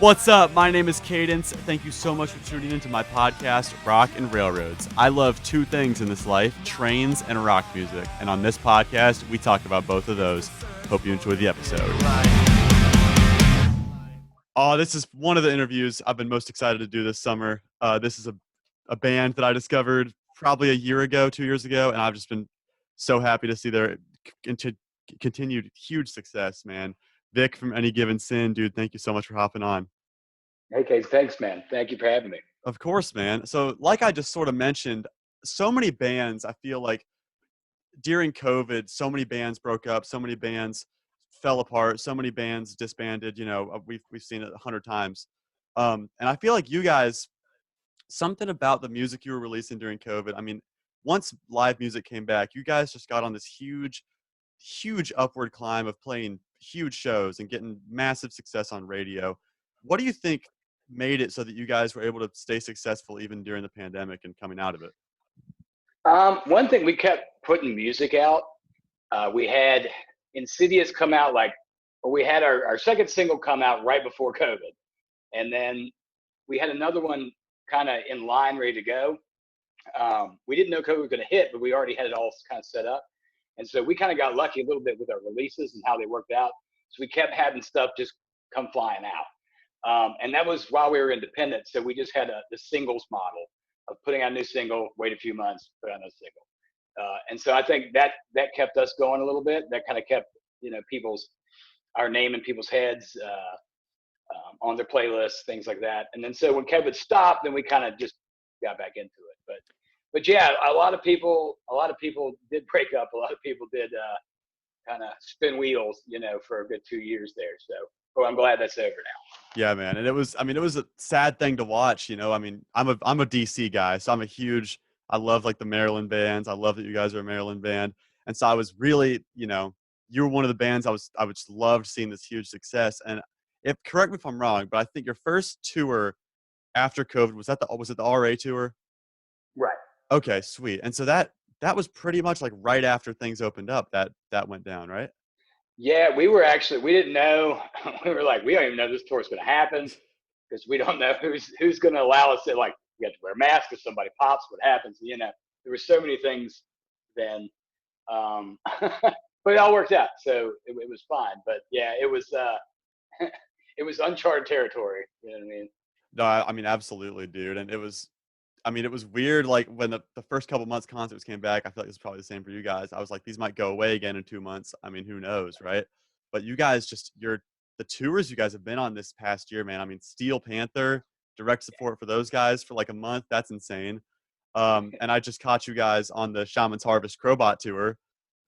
What's up? My name is Cadence. Thank you so much for tuning into my podcast, Rock and Railroads. I love two things in this life, trains and rock music. And on this podcast, we talk about both of those. Hope you enjoy the episode. Oh, this is one of the interviews I've been most excited to do this summer. This is a band that I discovered probably a year ago, 2 years ago, and I've just been so happy to see their continued huge success, man. Vic from Any Given Sin, dude, thank you so much for hopping on. Hey, Case, thanks, man. Thank you for having me. Of course, man. So like I just sort of mentioned, so many bands, I feel like during COVID, so many bands broke up, so many bands fell apart, so many bands disbanded, we've seen it 100 times. And I feel like you guys, something about the music you were releasing during COVID, I mean, once live music came back, you guys just got on this huge upward climb of playing huge shows and getting massive success on radio. What do you think made it so that you guys were able to stay successful even during the pandemic and coming out of it? One thing, we kept putting music out. We had Insidious come out we had our second single come out right before COVID. And then we had another one kind of in line, ready to go. We didn't know COVID was going to hit, but we already had it all kind of set up. And so we kind of got lucky a little bit with our releases and how they worked out. So we kept having stuff just come flying out. And that was while we were independent. So we just had the singles model of putting out a new single, wait a few months, put out a single. And so I think that kept us going a little bit. That kind of kept, our name in people's heads, on their playlists, things like that. And then so when COVID stopped, then we kind of just got back into it. But yeah, a lot of people did break up. A lot of people did kind of spin wheels, for a good 2 years there. So I'm glad that's over now. Yeah, man. And it was a sad thing to watch, I mean, I'm a DC guy, so I love like the Maryland bands. I love that you guys are a Maryland band. And so I was really, you were one of the bands I just loved seeing this huge success. And correct me if I'm wrong, but I think your first tour after COVID was it the RA tour? Right. Okay, sweet. And so that was pretty much like right after things opened up that went down, right? Yeah, we didn't know. We were like, we don't even know this tour is going to happen because we don't know who's going to allow us to, like, we have to wear masks if somebody pops, what happens, there were so many things then. But it all worked out. So it was fine. But yeah, it was, it was uncharted territory. You know what I mean? No, I mean, absolutely, dude. And it was weird. Like when the first couple months concerts came back, I feel like it's probably the same for you guys. I was like, these might go away again in 2 months. I mean, who knows, right? But you guys the tours you guys have been on this past year, man. I mean, Steel Panther, direct support for those guys for like a month. That's insane. And I just caught you guys on the Shaman's Harvest Crowbot tour,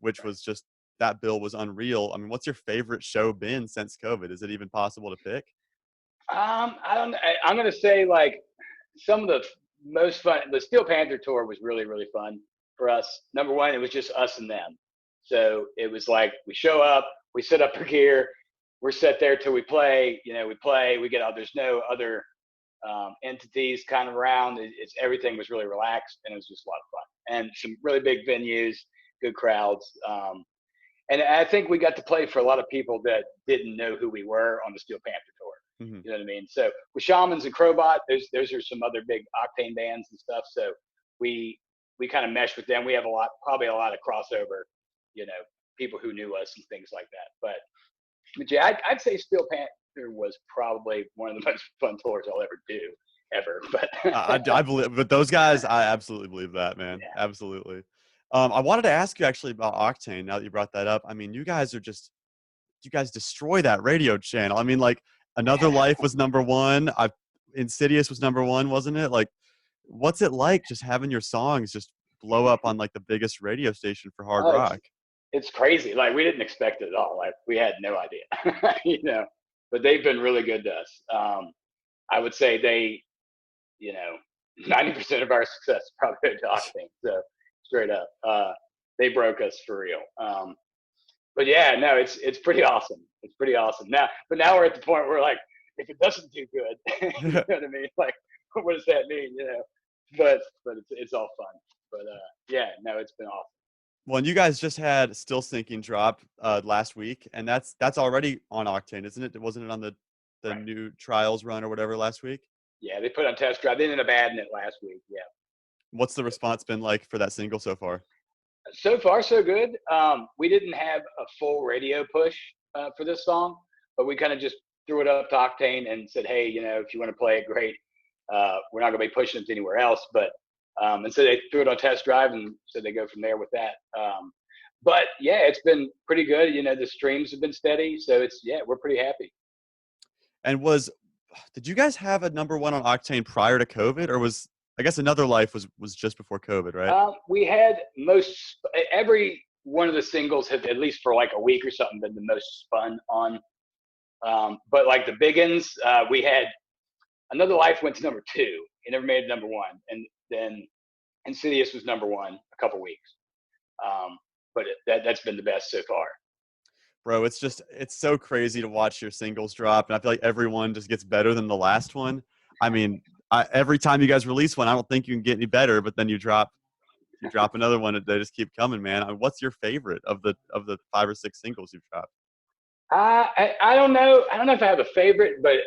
which was just, that bill was unreal. I mean, what's your favorite show been since COVID? Is it even possible to pick? I don't know. I'm going to say like some of the most fun, the Steel Panther tour was really, really fun for us. Number one, it was just us and them. So it was like, we show up, we set up our gear, we're set there till we play, we play, we get out, there's no other entities kind of around. Everything was really relaxed and it was just a lot of fun. And some really big venues, good crowds. And I think we got to play for a lot of people that didn't know who we were on the Steel Panther tour. Mm-hmm. You know what I mean? So with Shamans and Crowbot, those are some other big Octane bands and stuff. So we kind of meshed with them. We have probably a lot of crossover, people who knew us and things like that. But yeah, I'd say Steel Panther was probably one of the most fun tours I'll ever do, ever. But I believe, but those guys, I absolutely believe that, man. Yeah. Absolutely. I wanted to ask you actually about Octane. Now that you brought that up, I mean, you guys destroy that radio channel. I mean, like Another Life was number one. Insidious was number one, wasn't it? Like, what's it like just having your songs just blow up on like the biggest radio station for hard rock? It's crazy. Like, we didn't expect it at all. Like, we had no idea, but they've been really good to us. I would say they, 90% of our success is probably to Octane. So straight up, they broke us for real. But yeah, no, it's pretty awesome. It's pretty awesome now. But now we're at the point where, like, if it doesn't do good, you know what I mean? Like, what does that mean? But it's all fun. But yeah, no, it's been awesome. Well, and you guys just had Still Sinking drop last week, and that's already on Octane, isn't it? Wasn't it on the the Right. new trials run or whatever last week? Yeah, they put on test drive. They ended up adding it last week. Yeah. What's the response been like for that single so far? So far, so good. We didn't have a full radio push for this song, but we kind of just threw it up to Octane and said, hey, if you want to play it, great. We're not going to be pushing it anywhere else. But and so they threw it on test drive and said they go from there with that. But yeah, it's been pretty good. The streams have been steady, so we're pretty happy. And did you guys have a number one on Octane prior to COVID, or I guess Another Life was just before COVID, right? We had every one of the singles had, at least for like a week or something, been the most spun on. But like the big ones, we had Another Life went to number 2. It never made it number 1, and then Insidious was number 1 a couple weeks. But that's been the best so far. Bro, it's so crazy to watch your singles drop, and I feel like everyone just gets better than the last one. I mean, every time you guys release one, I don't think you can get any better, but then you drop another one, and they just keep coming, man. What's your favorite of the 5 or 6 singles you've dropped? I don't know. I don't know if I have a favorite, but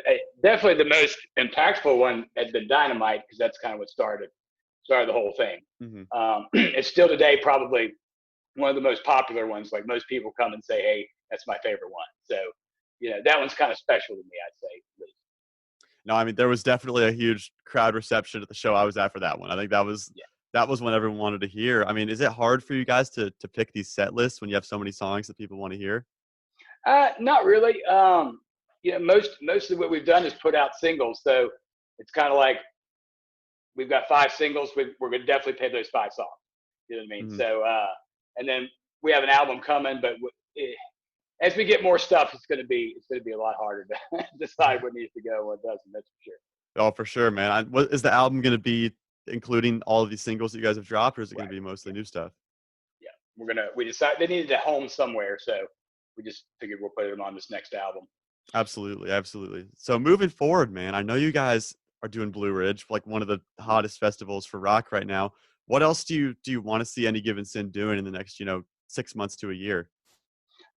definitely the most impactful one has been Dynamite, because that's kind of what started the whole thing. Mm-hmm. It's still today probably one of the most popular ones. Like, most people come and say, hey, that's my favorite one. So, that one's kind of special to me, I'd say, at least. No, I mean, there was definitely a huge crowd reception at the show I was at for that one. I think that was what everyone wanted to hear. I mean, is it hard for you guys to pick these set lists when you have so many songs that people want to hear? Not really. Mostly what we've done is put out singles. So it's kind of like, we've got 5 singles. We're going to definitely play those 5 songs. You know what I mean? Mm-hmm. So, and then we have an album coming, but as we get more stuff, it's going to be a lot harder to decide what needs to go and what doesn't. That's for sure. Oh, for sure, man. What is the album going to be, including all of these singles that you guys have dropped, or is it going to be mostly new stuff? Yeah, we decided they needed a home somewhere, so we just figured we'll put them on this next album. Absolutely, absolutely. So moving forward, man, I know you guys are doing Blue Ridge, like one of the hottest festivals for rock right now. What else do you want to see Any Given Sin doing in the next 6 months to a year?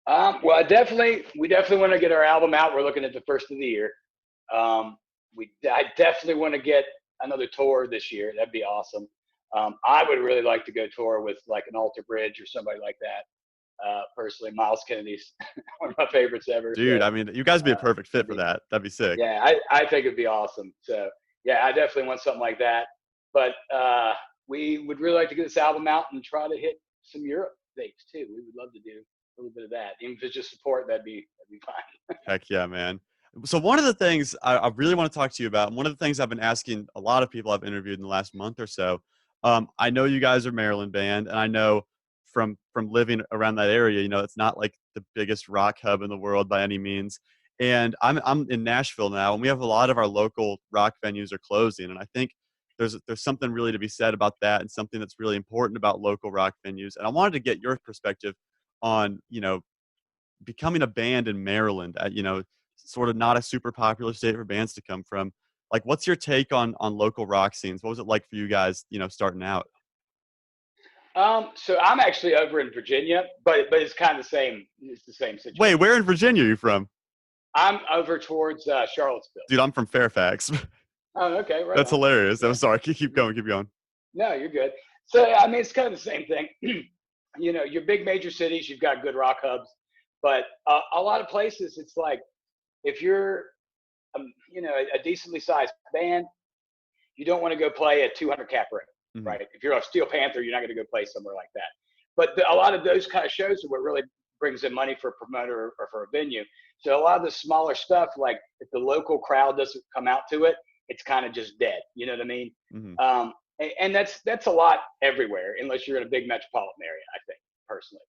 Well, we definitely want to get our album out. We're looking at the first of the year. I definitely want to get another tour this year. That'd be awesome. I would really like to go tour with like an Alter Bridge or somebody like that. Personally, Miles Kennedy's one of my favorites ever. Dude, so, I mean, you guys would be a perfect fit for that. That'd be sick. Yeah, I think it'd be awesome. So yeah, I definitely want something like that. But we would really like to get this album out and try to hit some Europe dates too. We would love to do a little bit of that. Even if it's just support, that'd be fine. Heck yeah, man. So one of the things I really want to talk to you about, and one of the things I've been asking a lot of people I've interviewed in the last month or so, I know you guys are a Maryland band, and I know from living around that area, it's not like the biggest rock hub in the world by any means. And I'm in Nashville now, and we have a lot of our local rock venues are closing, and I think there's something really to be said about that, and something that's really important about local rock venues. And I wanted to get your perspective on becoming a band in Maryland at sort of not a super popular state for bands to come from. Like, what's your take on local rock scenes? What was it like for you guys starting out? So I'm actually over in Virginia, but it's kind of the same. It's the same situation. Wait, where in Virginia are you from? I'm over towards Charlottesville. Dude, I'm from Fairfax. Oh, okay, right. That's on. hilarious. I'm sorry. Keep going. No, you're good. So I mean, it's kind of the same thing. Your big major cities, you've got good rock hubs, but a lot of places, it's like, if you're a decently sized band, you don't want to go play a 200 cap room. Mm-hmm. Right? If you're a Steel Panther, you're not going to go play somewhere like that. But a lot of those kind of shows are what really brings in money for a promoter or for a venue. So a lot of the smaller stuff, like if the local crowd doesn't come out to it, it's kind of just dead. You know what I mean? Mm-hmm. And that's a lot everywhere, unless you're in a big metropolitan area, I think, personally.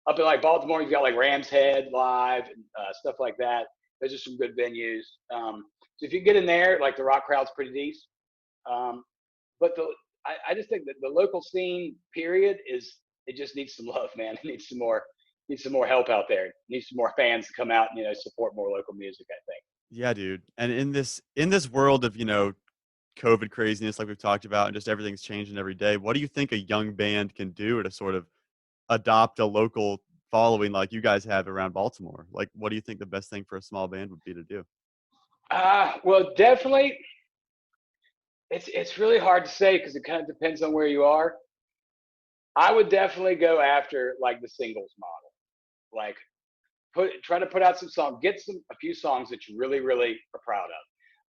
Up in like Baltimore, you've got like Ram's Head Live and stuff like that. Those are some good venues. So if you get in there, like the rock crowd's pretty decent. But I just think that the local scene, period, it just needs some love, man. It needs some more help out there. It needs some more fans to come out and support more local music, I think. Yeah, dude. And in this world of COVID craziness, like we've talked about, and just everything's changing every day, what do you think a young band can do to sort of adopt a local following like you guys have around Baltimore. Like, what do you think the best thing for a small band would be to do? Well, definitely, it's really hard to say because it kind of depends on where you are. I would definitely go after like the singles model. Like try to put out some songs, get a few songs that you really, really are proud of.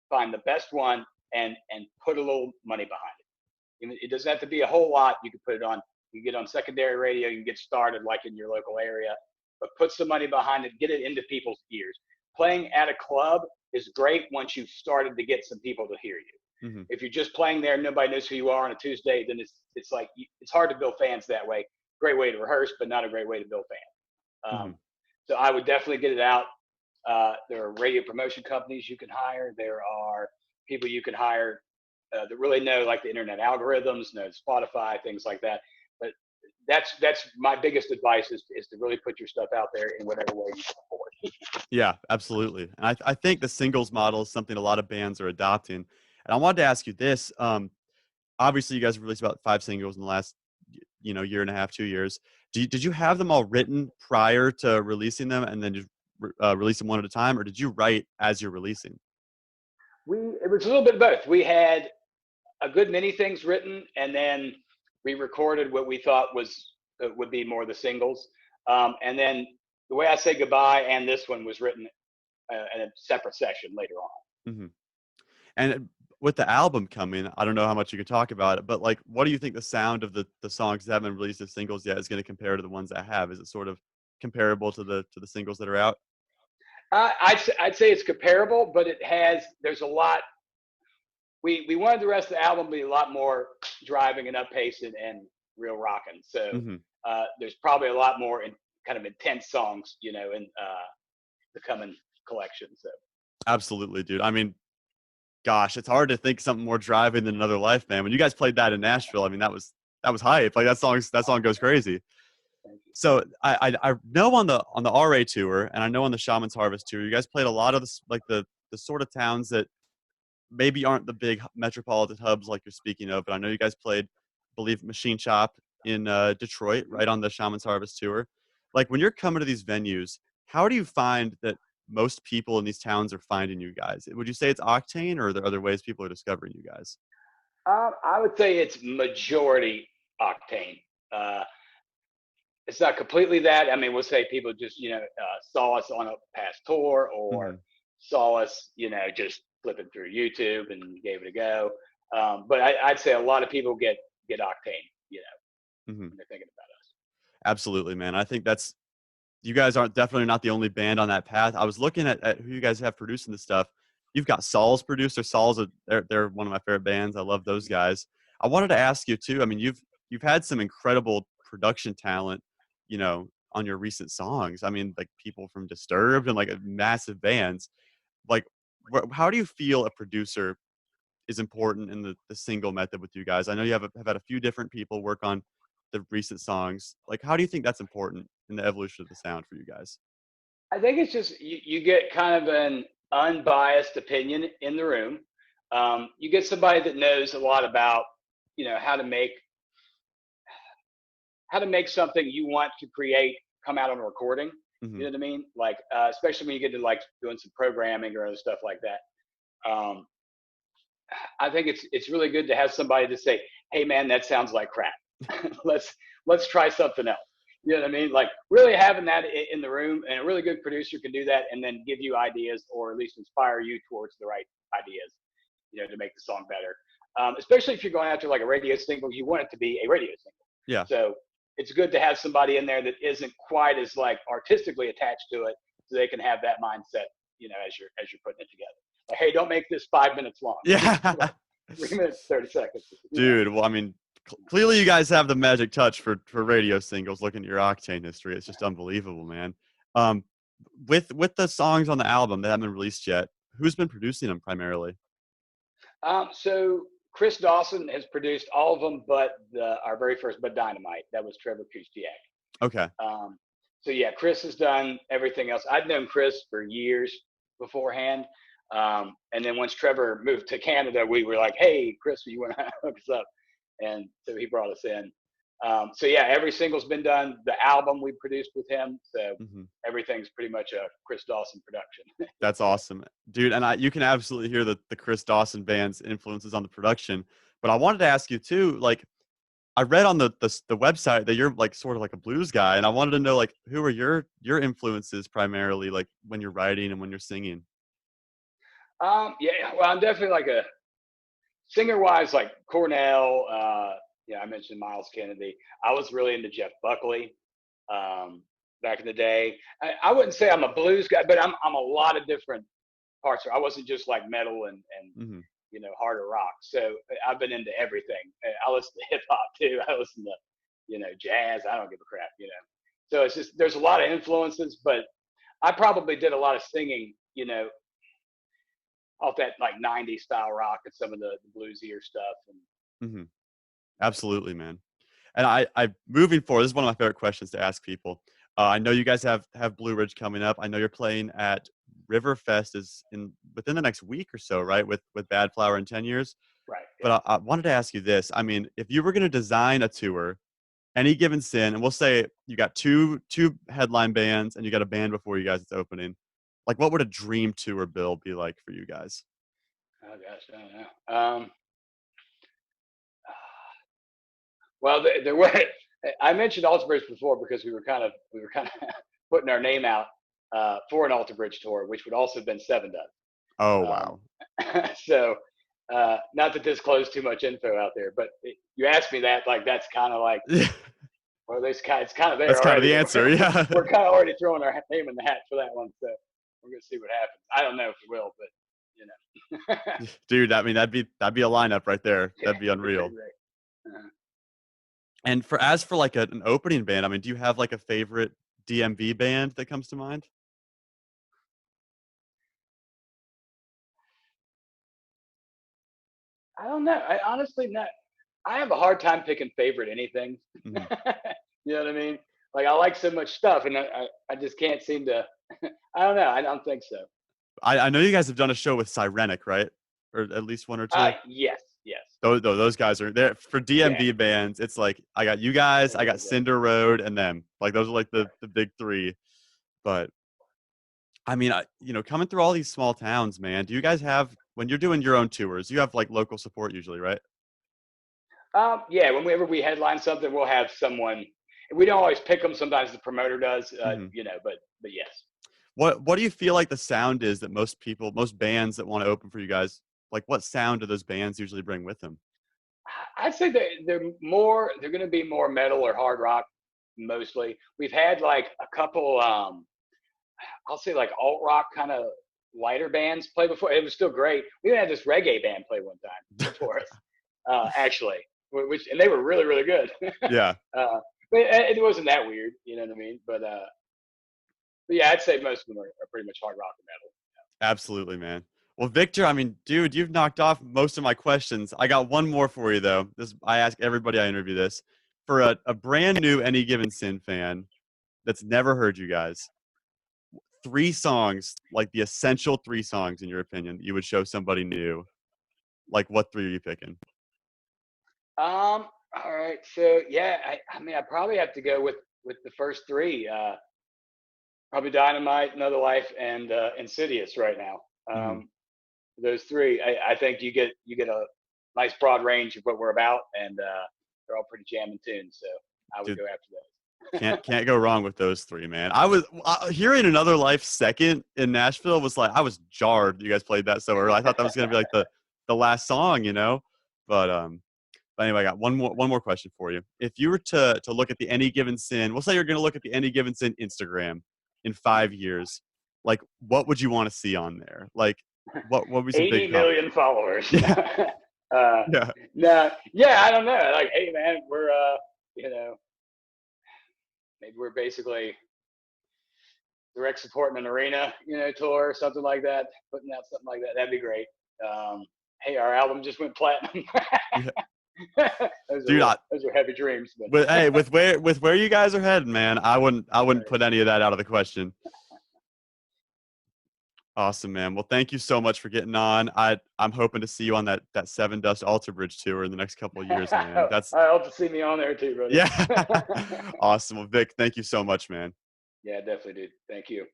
Find the best one and put a little money behind it. It doesn't have to be a whole lot. You can put it on, you get on secondary radio, you can get started like in your local area, but put some money behind it, get it into people's ears. Playing at a club is great once you've started to get some people to hear you. Mm-hmm. If you're just playing there, nobody knows who you are on a Tuesday, then it's like, it's hard to build fans that way. Great way to rehearse, but not a great way to build fans. Mm-hmm. So I would definitely get it out. There are radio promotion companies you can hire. There are people you can hire that really know like the internet algorithms, know Spotify, things like that. But that's my biggest advice is to really put your stuff out there in whatever way you can afford. Yeah, absolutely. And I think the singles model is something a lot of bands are adopting. And I wanted to ask you this. Obviously, you guys released about 5 singles in the last, year and a half, 2 years. Did you have them all written prior to releasing them and then just release them one at a time, or did you write as you're releasing? It was a little bit of both. We had a good many things written, and then we recorded what we thought would be more the singles. And then the way I say goodbye and this one was written in a separate session later on. Mm-hmm. And with the album coming, I don't know how much you could talk about it, but like, what do you think the sound of the songs that haven't been released as singles yet is going to compare to the ones that have? Is it sort of comparable to the singles that are out? I'd say it's comparable, but there's a lot. We wanted the rest of the album to be a lot more driving and up paced and real rocking. So Mm-hmm. there's probably a lot more kind of intense songs, in the coming collection. So Absolutely, dude. I mean, gosh, it's hard to think something more driving than Another Life, man. When you guys played that in Nashville, I mean, that was hype. Like that song goes crazy. So I know on the RA tour, and I know on the Shaman's Harvest tour, you guys played a lot of the sort of towns that maybe aren't the big metropolitan hubs like you're speaking of, but I know you guys played, I believe, Machine Shop in Detroit, right on the Shaman's Harvest tour. Like when you're coming to these venues, how do you find that most people in these towns are finding you guys? Would you say it's Octane, or are there other ways people are discovering you guys? I would say it's majority Octane. It's not completely that. I mean, we'll say people just saw us on a past tour or Mm-hmm. saw us just flipping through YouTube and gave it a go. But I'd say a lot of people get Octane, Mm-hmm. when they're thinking about us. Absolutely, man. I think you guys aren't definitely not the only band on that path. I was looking at who you guys have producing this stuff. You've got Saul's producer. They're one of my favorite bands. I love those guys. I wanted to ask you too. I mean, you've had some incredible production talent, on your recent songs. I mean, like people from Disturbed and like massive bands. Like, how do you feel a producer is important in the single method with you guys? I know you have had a few different people work on the recent songs. Like, how do you think that's important in the evolution of the sound for you guys? I think it's just you get kind of an unbiased opinion in the room. You get somebody that knows a lot about how to make something you want to create come out on a recording. Mm-hmm. You know what I mean? Like especially when you get to like doing some programming or other stuff like that. I think it's really good to have somebody to say, "Hey, man, that sounds like crap. let's try something else." You know what I mean? Like really having that in the room, and a really good producer can do that, and then give you ideas, or at least inspire you towards the right ideas, to make the song better. Especially if you're going after like a radio single, you want it to be a radio single. Yeah. So it's good to have somebody in there that isn't quite as like artistically attached to it, so they can have that mindset, as you're putting it together. Like, hey, don't make this 5 minutes long. Yeah. 3 minutes, 30 seconds. Dude, well, I mean, clearly you guys have the magic touch for radio singles. Looking at your Octane history, it's just unbelievable, man. Um, with the songs on the album that haven't been released yet, who's been producing them primarily? So Chris Dawson has produced all of them, but our very first "But Dynamite" that was Trevor Kustiak. Okay. So yeah, Chris has done everything else. I'd known Chris for years beforehand, and then once Trevor moved to Canada, we were like, "Hey, Chris, you want to hook us up?" And so he brought us in. So yeah, every single's been done. The album we produced with him, so Hmm. everything's pretty much a Chris Dawson production. That's awesome, dude. And you can absolutely hear the Chris Dawson band's influences on the production. But I wanted to ask you too, like, I read on the website that you're like sort of like a blues guy, and I wanted to know like who are your influences primarily, like when you're writing and when you're singing. Yeah, well, I'm definitely like a singer wise, like Cornell. Yeah, I mentioned Miles Kennedy. I was really into Jeff Buckley back in the day. I wouldn't say I'm a blues guy, but I'm a lot of different parts. I wasn't just like metal and Hmm. harder rock. So I've been into everything. I listen to hip hop too. I listen to jazz. I don't give a crap. So it's just there's a lot of influences, but I probably did a lot of singing. Off that like '90s style rock and some of the bluesier stuff. And Hmm. Absolutely, man. And I moving forward, this is one of my favorite questions to ask people. I know you guys have Blue Ridge coming up. I know you're playing at Riverfest is in within the next week or so, right? With Bad Flower in 10 years. right, yeah. But I wanted to ask you this. I mean, if you were going to design a tour, any given sin, and we'll say you got two headline bands and you got a band before you guys it's opening, like what would a dream tour bill be like for you guys? Oh gosh, I don't know. Well, there were. I mentioned Alter Bridge before because we were kind of putting our name out for an Alter Bridge tour, which would also have been Seven Oh Dust. wow. So not to disclose too much info out there, but you asked me that like that's kind of like well, it's kind of there That's kind of already. the answer. Yeah. We're kind of already throwing our name in the hat for that one, so we're gonna see what happens. I don't know if it will, but you know, Dude, I mean that'd be a lineup right there. yeah, That'd be it'd be pretty unreal. great. Uh-huh. And as for like an opening band, I mean, do you have like a favorite DMV band that comes to mind? I don't know. I honestly not. I have a hard time picking favorite anything. Hmm. You know what I mean? Like I like so much stuff, and I just can't seem to. I don't know. I don't think so. I know you guys have done a show with Sirenic, right? Or at least one or two. Yes, yes, Those guys are there for yeah, DMV bands. It's like I got you guys, they're I got really good. Cinder Road, and them. Like those are like Right. the big three. But I mean, coming through all these small towns, man. Do you guys have when you're doing your own tours? You have like local support usually, right? Yeah, whenever we headline something, we'll have someone. We don't always pick them. Sometimes the promoter does. Hmm. But yes. What do you feel like the sound is that most bands that want to open for you guys, like what sound do those bands usually bring with them? I'd say they're going to be more metal or hard rock mostly. We've had like a couple I'll say like alt rock kind of lighter bands play before. It was still great. We even had this reggae band play one time for us, actually, which and they were really really good. Yeah. But it wasn't that weird, you know what I mean? But yeah, I'd say most of them are pretty much hard rock and metal. Absolutely, man. Well, Victor, I mean, dude, you've knocked off most of my questions. I got one more for you, though. This I ask everybody I interview this. For a brand new Any Given Sin fan that's never heard you guys, three songs, like the essential three songs, in your opinion, that you would show somebody new. Like, what three are you picking? All right. So yeah, I mean, I probably have to go with the first three. Probably Dynamite, Another Life, and Insidious right now. Hmm. Those three, I think you get a nice broad range of what we're about, and they're all pretty jamming tunes. So I would Dude, go after those. can't go wrong with those three, man. I was hearing Another Life second in Nashville was like I was jarred. You guys played that so early. I thought that was gonna be like the last song, But But anyway, I got one more question for you. If you were to look at the Any Given Sin, we'll say you're going to look at the Any Given Sin Instagram in 5 years, like what would you want to see on there? Like what would be some big 80 top? million followers. Yeah, uh, yeah, no, yeah, I don't know. Like, hey man, we're you know, maybe we're basically direct supporting an arena, tour or something like that, putting out something like that. That'd be great. Hey, our album just went platinum. yeah. those Dude, are those are heavy dreams, but but hey, with where you guys are heading, man, I wouldn't put any of that out of the question. Awesome, man. Well, thank you so much for getting on. I'm hoping to see you on that Seven Dust Alter Bridge tour in the next couple of years, man. That's I hope to see me on there too, yeah. brother. Awesome. Well, Vic, thank you so much, man. Yeah, definitely, dude. Thank you.